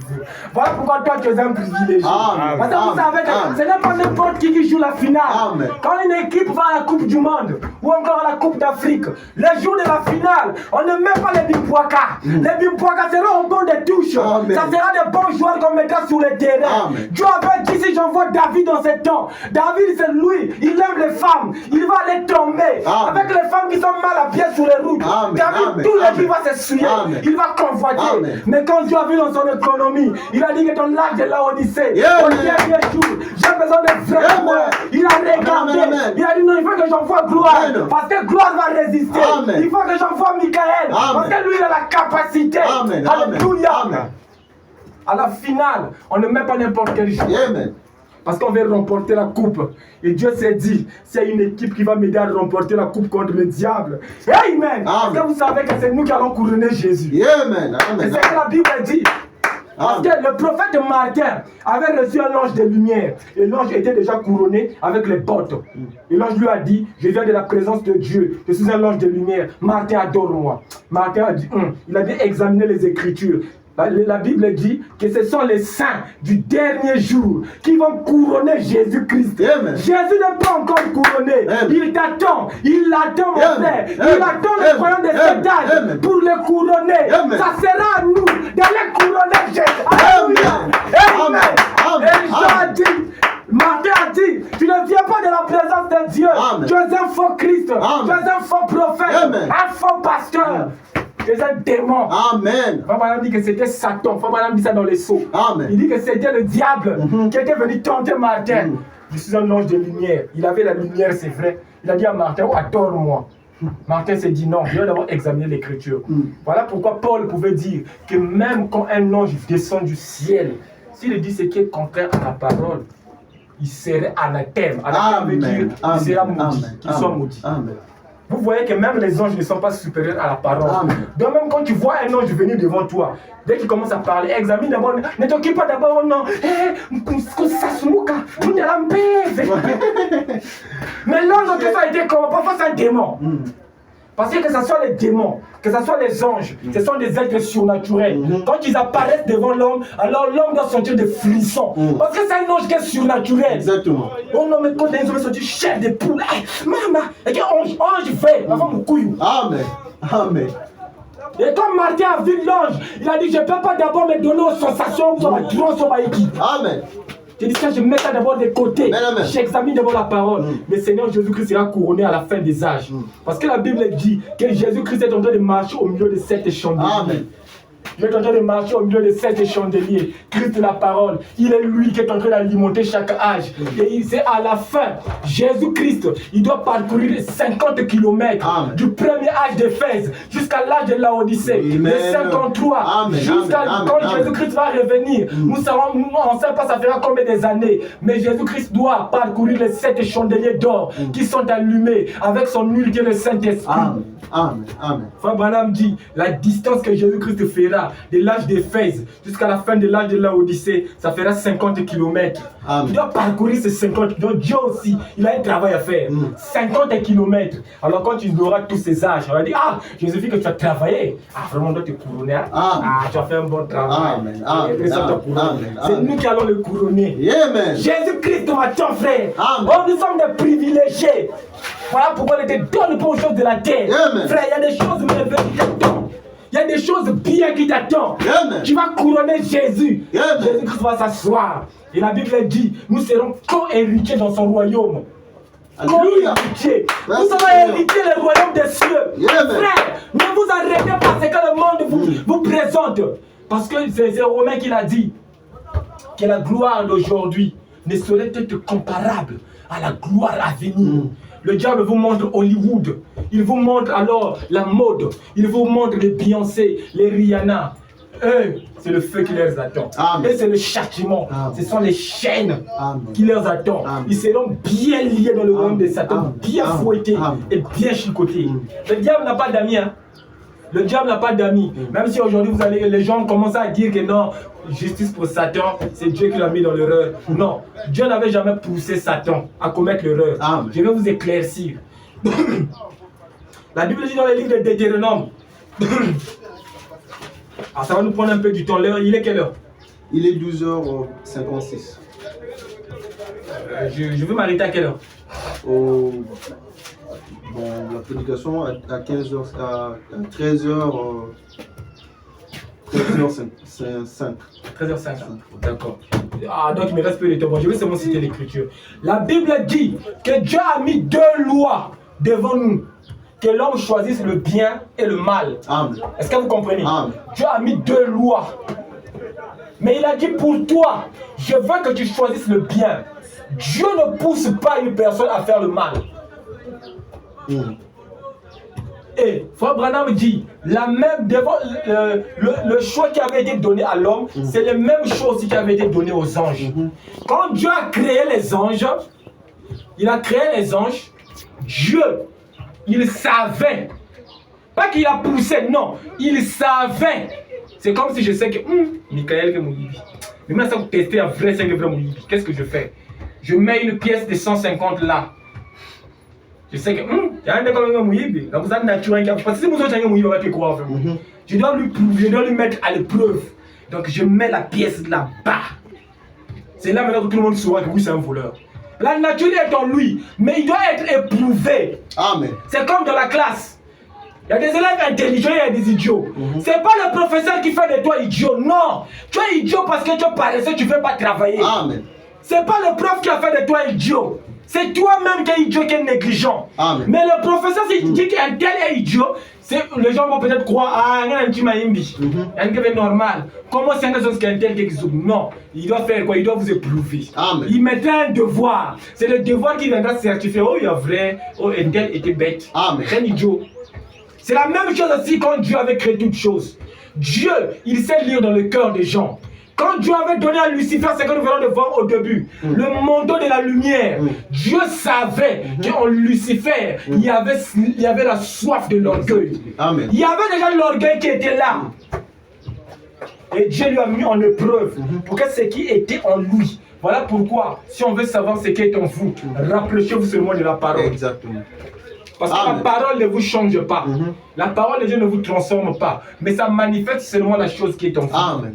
Voilà pourquoi toi tu es un privilégié. Parce que vous savez que ce n'est pas n'importe qui joue la finale. Amen. Quand une équipe va à la Coupe du Monde ou encore à la Coupe d'Afrique, le jour de la finale, on ne met pas les Bimpouaka. Les Bimpouaka seront au bord des touches. Amen. Ça sera des bons joueurs qu'on mettra sur le terrain. Amen. Dieu avait dit, si j'envoie David dans ce temps, David c'est lui, il aime les femmes, il va aller tomber. Amen. Avec les femmes qui sont mal habillées sur les routes. David, tout le vie va s'essuyer. Il va convoiter. Mais quand Dieu a vu dans son économie, il a dit que dans l'âge de la Odyssée, au dernier jour, j'ai besoin de vrais mots. Il a regardé. Il a dit non, il faut que j'envoie gloire. Parce que gloire va résister. Il faut que j'envoie Michael. Parce que lui, il a la capacité. Alléluia. À la finale, on ne met pas n'importe quel jour. parce qu'on veut remporter la coupe. Et Dieu s'est dit, c'est une équipe qui va m'aider à remporter la coupe contre le diable. Amen. Parce que vous savez que c'est nous qui allons couronner Jésus.
Amen. Amen.
C'est ce que la Bible dit. Parce que le prophète Martin avait reçu un ange de lumière. Et l'ange était déjà couronné avec les bottes. Et l'ange lui a dit, je viens de la présence de Dieu. Je suis un ange de lumière. Martin, adore-moi. Martin a dit, il a dû examiner les Écritures. La Bible dit que ce sont les saints du dernier jour qui vont couronner Jésus-Christ. Jésus n'est pas encore couronné. Il t'attend. Il l'attend, mon frère. Il attend le royaume de cet âge pour le couronner. Ça sera à nous d'aller couronner Jésus. Alléluia. Amen. Et Jean a dit, Martin a dit, tu ne viens pas de la présence de Dieu. Tu es un faux Christ. Tu es un faux prophète. Un faux pasteur. C'est un démon.
Amen.
Frère dit que c'était Satan. Frère dit ça dans les sceaux.
Amen.
Il dit que c'était le diable qui était venu tenter Martin. Je suis un ange de lumière. Il avait la lumière, c'est vrai. Il a dit à Martin, adore-moi. Martin s'est dit non, je vais d'abord examiner l'écriture. Voilà pourquoi Paul pouvait dire que même quand un ange descend du ciel, s'il dit ce qui est contraire à la parole, il serait anathème. Anathème veut dire il sera maudit, qu'il soit maudit. Amen. Vous voyez que même les anges ne sont pas supérieurs à la parole. Donc même quand tu vois un ange venir devant toi, dès qu'il commence à parler, examine d'abord, ne t'occupe pas d'abord, non. Mais l'ange que ça a été comment? Parfois c'est un démon. Parce que ce soit les démons, que ce soit les anges, ce sont des êtres surnaturels. Quand ils apparaissent devant l'homme, alors l'homme doit sentir des frissons. Parce que c'est un ange qui est surnaturel.
Exactement.
Oh non, mais quand les hommes sont dit chair de poule, maman, et que ange fait, avant mon couillou.
Amen. Amen.
Et quand Martin a vu l'ange, il a dit, je ne peux pas d'abord me donner aux sensations sur ma drôle sur ma équipe.
Amen.
J'ai dit ça, je mets ça d'abord de côté. J'examine d'abord la parole. Le Seigneur Jésus-Christ sera couronné à la fin des âges. Parce que la Bible dit que Jésus-Christ est en train de marcher au milieu de 7 chandeliers. Amen. Il est en train de marcher au milieu de 7 chandeliers. Christ la parole, il est lui qui est en train d'alimenter chaque âge. Et c'est à la fin, Jésus-Christ, il doit parcourir 50 km du premier âge d'Éphèse jusqu'à l'âge de Laodicée. De 53 jusqu'à quand Jésus-Christ va revenir. Nous savons, on ne sait pas ça fera combien des années. Mais Jésus-Christ doit parcourir les 7 chandeliers d'or qui sont allumés avec son huile qui est le Saint-Esprit.
Amen. Amen.
Frère Branham dit, la distance que Jésus-Christ fera de l'âge d'Éphèse jusqu'à la fin de l'âge de Laodicée, ça fera 50 km. Il doit parcourir ces 50 km. Donc Dieu aussi, il a un travail à faire. 50 km. Alors quand tu auras tous ces âges, on va dire, ah, Jésus, que tu as travaillé. Ah, vraiment, on doit te couronner. Ah, tu as fait un bon travail. C'est nous qui allons le couronner.
Amen.
Jésus-Christ m'attend, frère. Oh, nous sommes des privilégiés. Voilà pourquoi il ne te donne pas aux choses de la terre. Frère, il y a des choses merveilleuses qui t'attendent. Il y a des choses bien qui t'attendent. Tu vas couronner Jésus. Jésus-Christ va s'asseoir. Et la Bible dit, nous serons co-héritiers dans son royaume. Co-héritiers. Nous allons hériter le royaume des cieux. Frère, ne vous arrêtez pas ce que le monde vous présente. Parce que c'est Romain qui l'a dit. Que la gloire d'aujourd'hui ne saurait être comparable à la gloire à venir. Le diable vous montre Hollywood. Il vous montre alors la mode. Il vous montre les Beyoncé, les Rihanna. Eux, c'est le feu qui les attend. Et c'est le châtiment. Ce sont les chaînes qui les attendent. Ils seront bien liés dans le royaume de Satan, bien fouettés et bien chicotés. Le diable n'a pas d'amis. Le diable n'a pas d'amis. Même si aujourd'hui les gens commencent à dire que non, justice pour Satan, c'est Dieu qui l'a mis dans l'erreur. Non, Dieu n'avait jamais poussé Satan à commettre l'erreur. Je vais vous éclaircir. La Bible dit dans les livres de Deutéronome. Alors ça va nous prendre un peu du temps. L'heure, il est quelle heure?
Il est 12h56.
Je veux m'arrêter à quelle heure?
Bon, la prédication à 15h, à 13h, 13h05.
13h05. D'accord. Ah, donc il me reste peu de temps. Bon, je vais seulement citer l'écriture. La Bible dit que Dieu a mis 2 lois devant nous. Que l'homme choisisse le bien et le mal. Est-ce que vous comprenez? Dieu a mis 2 lois. Mais il a dit pour toi, je veux que tu choisisses le bien. Dieu ne pousse pas une personne à faire le mal. Et Frère Branham dit, la même devant le choix qui avait été donné à l'homme, c'est la même chose qui avait été donné aux anges. Quand Dieu a créé les anges, il a créé les anges, Dieu, il savait, pas qu'il a poussé, non, il savait. C'est comme si je sais que, Michael que Mouyibi. Mais maintenant, ça vous tester un vrai 5 vrai Mouyibi. Qu'est-ce que je fais? Je mets une pièce de 150 là. Je sais que, il y a un décor de Mouyibi. Donc, vous avez naturel. Parce que si vous avez un Mouyibi, on va te croire. Je dois lui prouver, je dois lui mettre à l'épreuve. Donc, je mets la pièce là-bas. C'est là maintenant que tout le monde saura que oui, c'est un voleur. La nature est en lui, mais il doit être éprouvé.
Amen.
C'est comme dans la classe. Il y a des élèves intelligents et il y a des idiots. C'est pas le professeur qui fait de toi idiot, non. Tu es idiot parce que tu es paresseux, tu ne veux pas travailler.
Amen.
C'est pas le prof qui a fait de toi idiot. C'est toi-même qui es idiot, qui est négligent.
Amen.
Mais le professeur, s'il dit qu'un tel est idiot, les gens vont peut-être croire, ah, il y a un petit maïmbi. Un gars normal. Comment c'est une chose qu'un tel qui existe? Non. Il doit faire quoi? Il doit vous éprouver.
Amen.
Il mettra un devoir. C'est le devoir qui viendra certifier. Oh, il y a vrai. Oh, un tel était bête.
Amen.
C'est un idiot. C'est la même chose aussi quand Dieu avait créé toutes choses. Dieu, il sait lire dans le cœur des gens. Quand Dieu avait donné à Lucifer ce que nous venons de voir au début, le manteau de la lumière, Dieu savait qu'en Lucifer, il y avait la soif de l'orgueil. Il y avait déjà l'orgueil qui était là. Et Dieu lui a mis en épreuve pour que ce qui était en lui. Voilà pourquoi, si on veut savoir ce qui est en vous, rapprochez-vous seulement de la parole.
Exactement.
Parce que la parole ne vous change pas. La parole de Dieu ne vous transforme pas. Mais ça manifeste seulement la chose qui est en vous.
Amen.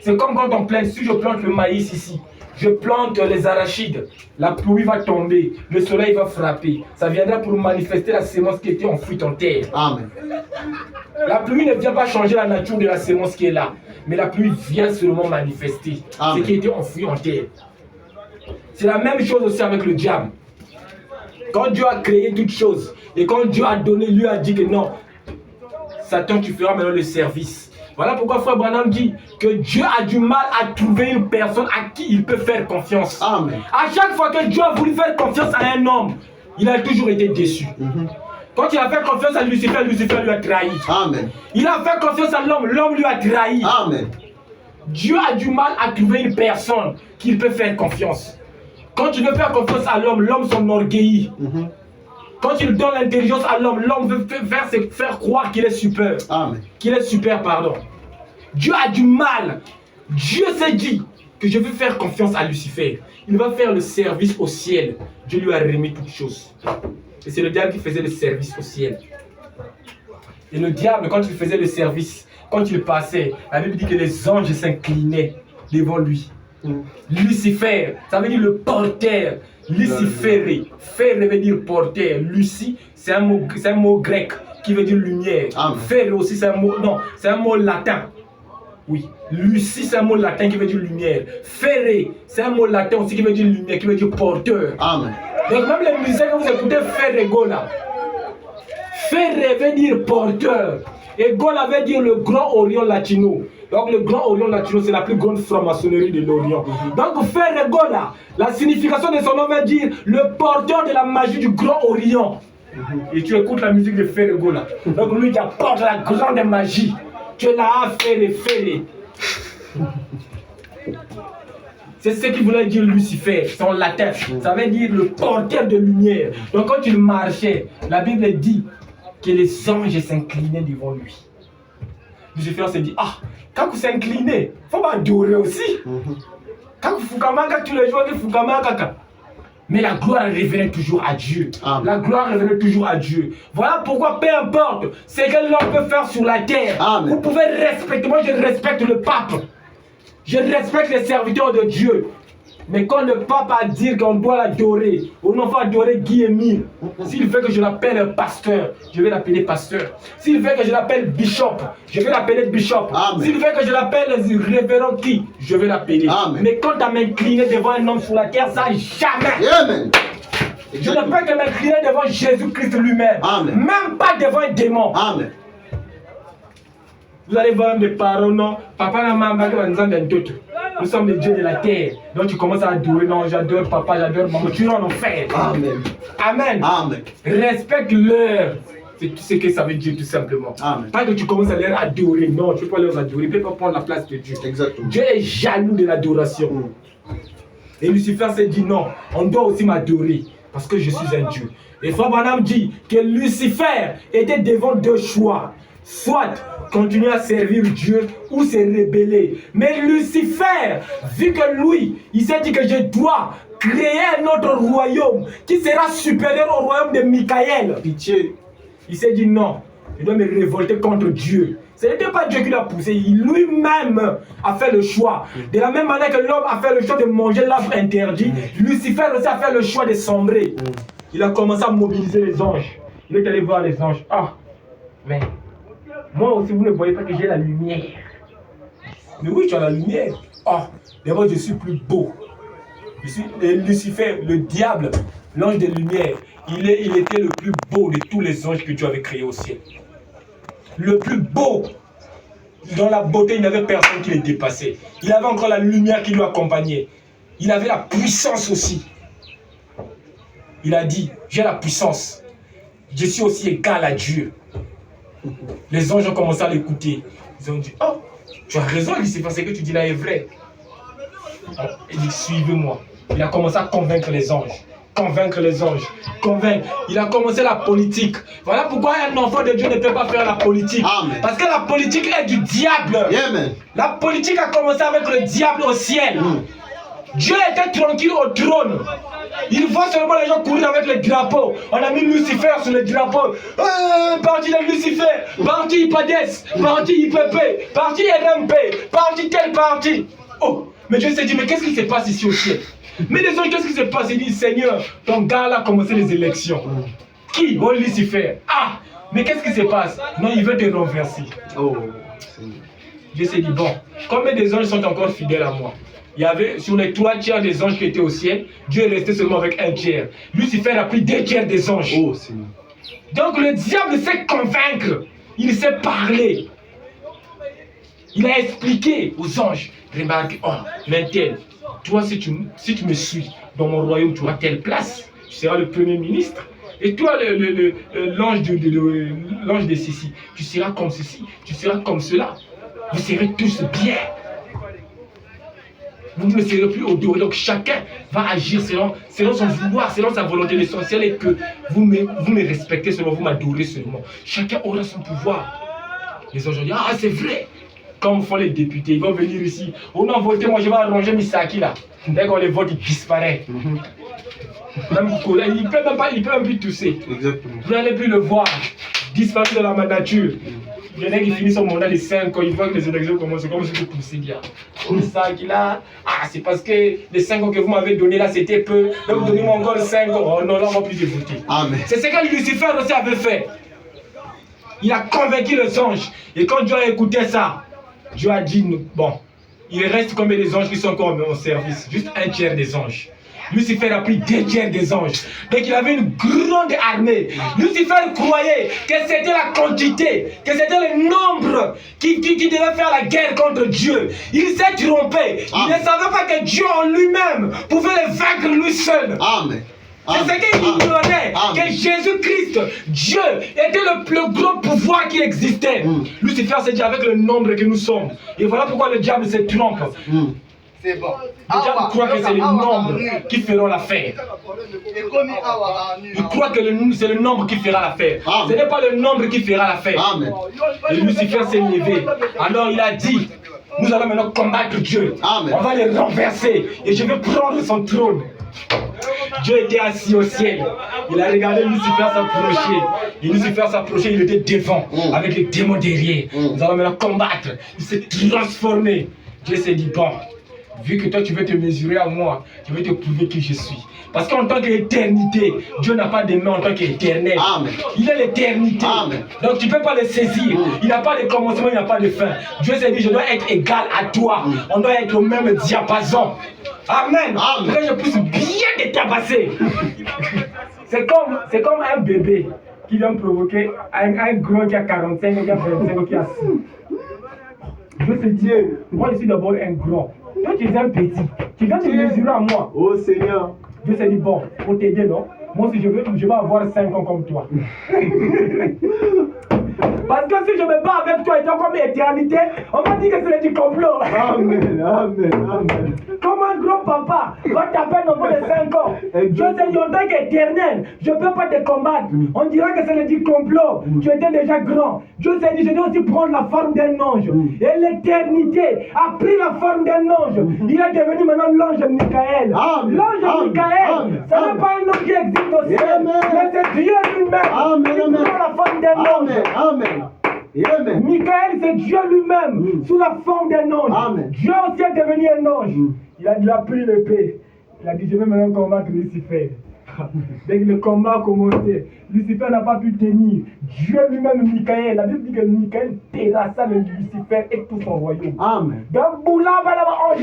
C'est comme quand on plante, si je plante le maïs ici, je plante les arachides, la pluie va tomber, le soleil va frapper. Ça viendra pour manifester la sémence qui était enfouie en terre.
Amen.
La pluie ne vient pas changer la nature de la sémence qui est là, mais la pluie vient seulement manifester ce qui était enfoui en terre. C'est la même chose aussi avec le diable. Quand Dieu a créé toutes choses, et quand Dieu a donné, lui a dit que non, Satan, tu feras maintenant le service. Voilà pourquoi Frère Branham dit que Dieu a du mal à trouver une personne à qui il peut faire confiance.
Amen.
À chaque fois que Dieu a voulu faire confiance à un homme, il a toujours été déçu. Quand il a fait confiance à Lucifer, Lucifer lui a trahi.
Amen.
Il a fait confiance à l'homme, l'homme lui a trahi.
Amen.
Dieu a du mal à trouver une personne qu'il peut faire confiance. Quand tu veux faire confiance à l'homme, l'homme s'enorgueillit. Quand il donne l'intelligence à l'homme, l'homme veut faire croire qu'il est super.
Amen.
Qu'il est super, pardon. Dieu a du mal. Dieu s'est dit que je veux faire confiance à Lucifer. Il va faire le service au ciel. Dieu lui a remis toutes choses. Et c'est le diable qui faisait le service au ciel. Et le diable, quand il faisait le service, quand il passait, la Bible dit que les anges s'inclinaient devant lui. Lucifer, ça veut dire le porteur. Luciféré, faire veut dire porteur. Lucie, c'est un mot grec qui veut dire lumière. Faire aussi, c'est un mot, non, c'est un mot latin. Oui, Lucie, c'est un mot latin qui veut dire lumière. Ferré, c'est un mot latin aussi qui veut dire lumière, qui veut dire porteur.
Amen.
Donc même les musiciens que vous écoutez, Ferré Gola. Ferré veut dire porteur. Et Gola veut dire le Grand Orient Latino. Donc le Grand Orient Latino, c'est la plus grande franc-maçonnerie de l'Orient. Donc Ferré Gola, la signification de son nom veut dire le porteur de la magie du Grand Orient. Et tu écoutes la musique de Ferré Gola. Donc lui qui apporte la grande magie. Tu es là à Ferré. C'est ce qu'il voulait dire Lucifer, c'est en latin. Ça veut dire le porteur de lumière. Donc quand il marchait, la Bible dit que les anges s'inclinaient devant lui. Lucifer s'est dit, ah, quand vous s'inclinez, il faut m'adorer aussi. Quand vous foukamanga, tous les jours, vous foukamanga. Mais la gloire revenait toujours à Dieu. La gloire revenait toujours à Dieu. Voilà pourquoi, peu importe ce que l'homme peut faire sur la terre, vous pouvez respecter. Moi, je respecte le pape. Je respecte les serviteurs de Dieu. Mais quand le pape a dit qu'on doit l'adorer, on va adorer Guy Émile. S'il veut que je l'appelle pasteur, je vais l'appeler pasteur. S'il veut que je l'appelle bishop, je vais l'appeler bishop. S'il veut que je l'appelle révérend qui, je vais l'appeler. Mais quand tu as m'incliné devant un homme sur la terre, ça jamais.
Amen.
Je ne peux que m'incliner devant Jésus-Christ lui-même. Même pas devant un démon.
Amen.
Vous allez voir des paroles, non? Papa n'a maman, nous sommes les dieux de la terre. Donc tu commences à adorer, non, j'adore papa, j'adore maman. Tu es en enfer.
Amen.
Amen.
Amen.
Respecte l'heure. C'est tout ce que ça veut dire tout simplement.
Amen.
Pas que tu commences à les adorer. Non, tu ne peux pas les adorer. Tu ne peux pas prendre la place de Dieu.
Exactement.
Dieu est jaloux de l'adoration. Et Lucifer s'est dit non, on doit aussi m'adorer parce que je suis un Dieu. Et Frère Branham dit que Lucifer était devant deux choix. Soit continuer à servir Dieu ou se rebeller. Mais Lucifer, vu que lui, il s'est dit que je dois créer un autre royaume qui sera supérieur au royaume de Michael.
Pitié.
Il s'est dit non, je dois me révolter contre Dieu. Ce n'était pas Dieu qui l'a poussé, lui-même a fait le choix. De la même manière que l'homme a fait le choix de manger l'arbre interdit, Lucifer aussi a fait le choix de sombrer. Il a commencé à mobiliser les anges. Il est allé voir les anges. Ah, mais moi aussi vous ne voyez pas que j'ai la lumière. Mais oui, tu as la lumière. Ah, mais moi je suis plus beau. Je suis Lucifer, le diable, l'ange de lumière. Il était le plus beau de tous les anges que Dieu avait créés au ciel. Le plus beau. Dans la beauté, il n'y avait personne qui le dépassait. Il avait encore la lumière qui lui accompagnait. Il avait la puissance aussi. Il a dit, j'ai la puissance. Je suis aussi égal à Dieu. Les anges ont commencé à l'écouter. Ils ont dit, oh, tu as raison, Lucifer, ce que tu dis là est vrai. Il dit, suivez-moi. Il a commencé à convaincre les anges. Convaincre les anges. Convaincre. Il a commencé la politique. Voilà pourquoi un enfant de Dieu ne peut pas faire la politique.
Amen.
Parce que la politique est du diable.
Amen.
La politique a commencé avec le diable au ciel. Dieu était tranquille au trône. Il voit seulement les gens courir avec le drapeau. On a mis Lucifer sur le drapeau. Parti de Lucifer, parti Hypades, parti IPP, parti RMP, parti tel parti. Oh, mais Dieu s'est dit, mais qu'est-ce qui se passe ici au ciel? Mais les autres, qu'est-ce qui se passe? Il dit, Seigneur, ton gars là a commencé les élections. Qui? Oh, Lucifer. Ah, mais qu'est-ce qui se passe? Non, il veut te renverser.
Oh,
Dieu s'est dit, bon, combien des anges sont encore fidèles à moi? Il y avait sur les 3 tiers des anges qui étaient au ciel, Dieu est resté seulement avec 1 tiers. Lucifer a pris 2 tiers des anges.
Oh, Seigneur.
Donc le diable sait convaincre, il sait parler. Il a expliqué aux anges, remarque, oh, maintenant, toi si tu me suis dans mon royaume, tu auras telle place, tu seras le premier ministre. Et toi, l'ange de ceci, tu seras comme ceci, tu seras comme cela. Vous serez tous bien. Vous ne serez plus au dos. Donc chacun va agir selon son vouloir, selon sa volonté. L'essentiel est que vous me respectez seulement, vous m'adorez seulement. Chacun aura son pouvoir. Les anges disent, ah c'est vrai. Comme font les députés, ils vont venir ici. On a voté, moi je vais arranger Misaki là. Dès qu'on les vote, il disparaît. Même il peut même plus tousser.
Exactement.
Vous n'allez plus le voir. Disparaître de la nature. Il y en a qui finissent son mandat de 5 ans, ils voient que les élections commencent, comme si vous poussez bien. Comme ça, là, ah, c'est parce que les 5 ans que vous m'avez donné là, c'était peu. Donc, donnez-moi encore 5 ans. Oh non, là, on va plus voter.
Amen.
C'est ce que Lucifer aussi avait fait. Il a convaincu les anges. Et quand Dieu a écouté ça, Dieu a dit, bon, il reste combien des anges qui sont encore en service? Juste 1 tiers des anges. Lucifer a pris 2 tiers des anges. Donc il avait une grande armée. Lucifer croyait que c'était la quantité, que c'était le nombre qui devait faire la guerre contre Dieu. Il s'est trompé. Il ne savait pas que Dieu en lui-même pouvait le vaincre lui seul.
Amen.
C'est ce qu'il ignorait, que Jésus-Christ, Dieu, était le plus grand pouvoir qui existait. Lucifer s'est dit avec le nombre que nous sommes. Et voilà pourquoi le diable se trompe.
C'est bon.
Le diable croit que c'est les nombres qui feront l'affaire. Il croit que c'est le nombre qui fera l'affaire. Ce n'est pas le nombre qui fera l'affaire. Et Lucifer s'est levé. Alors il a dit, nous allons maintenant combattre Dieu. On va le renverser. Et je vais prendre son trône. Dieu était assis au ciel. Il a regardé Lucifer s'approcher. Et Lucifer s'approchait, il était devant, avec les démons derrière. Nous allons maintenant combattre. Il s'est transformé. Dieu s'est dit, bon, vu que toi tu veux te mesurer à moi, je vais te prouver qui je suis. Parce qu'en tant qu'éternité, Dieu n'a pas de main en tant qu'éternel. Il est l'éternité. Donc tu ne peux pas le saisir. Il n'a pas de commencement, il n'a pas de fin. Dieu s'est dit, je dois être égal à toi. On doit être au même diapason. Amen. Là, je puisse bien te tabasser. C'est comme un bébé qui vient provoquer un gros qui a 45 ans, qui a 25 ans, qui a 6. Dieu se dit, moi je suis d'abord un grand. Toi tu es un petit. Tu viens te mesurer à moi.
Oh Seigneur.
Dieu s'est dit, bon, pour t'aider, non? moi aussi je vais avoir 5 ans comme toi. Parce que si je me bats avec toi et toi comme éternité, on va dire que c'est du complot.
Amen, amen, amen.
Comme un grand papa va taper un enfant de 5 ans. Je sais, en tant qu'éternel, je ne peux pas te combattre. On dira que c'est du complot. Tu étais déjà grand. Dieu s'est dit, je dois aussi prendre la forme d'un ange. Et l'éternité a pris la forme d'un ange. Il est devenu maintenant l'ange Michael. L'ange Michael, ce n'est pas un ange qui existe au ciel, mais c'est Dieu lui-même qui prend la forme d'un ange.
Amen. Amen.
Michael, c'est Dieu lui-même, sous la forme d'un ange.
Amen.
Dieu aussi est devenu un ange. Il a pris l'épée. Il a dit, je vais maintenant combattre Lucifer. Dès que le combat a commencé, Lucifer n'a pas pu tenir. Dieu lui-même, Michael, la Bible dit que Michael terrassa le Lucifer et tout son royaume.
Amen.
Donc, Boula va là-bas en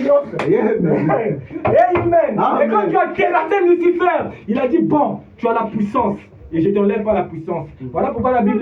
Amen.
Amen. Et quand tu as terrassé Lucifer, il a dit, bon, tu as la puissance. Et je t'enlève pas la puissance. Voilà pourquoi la Bible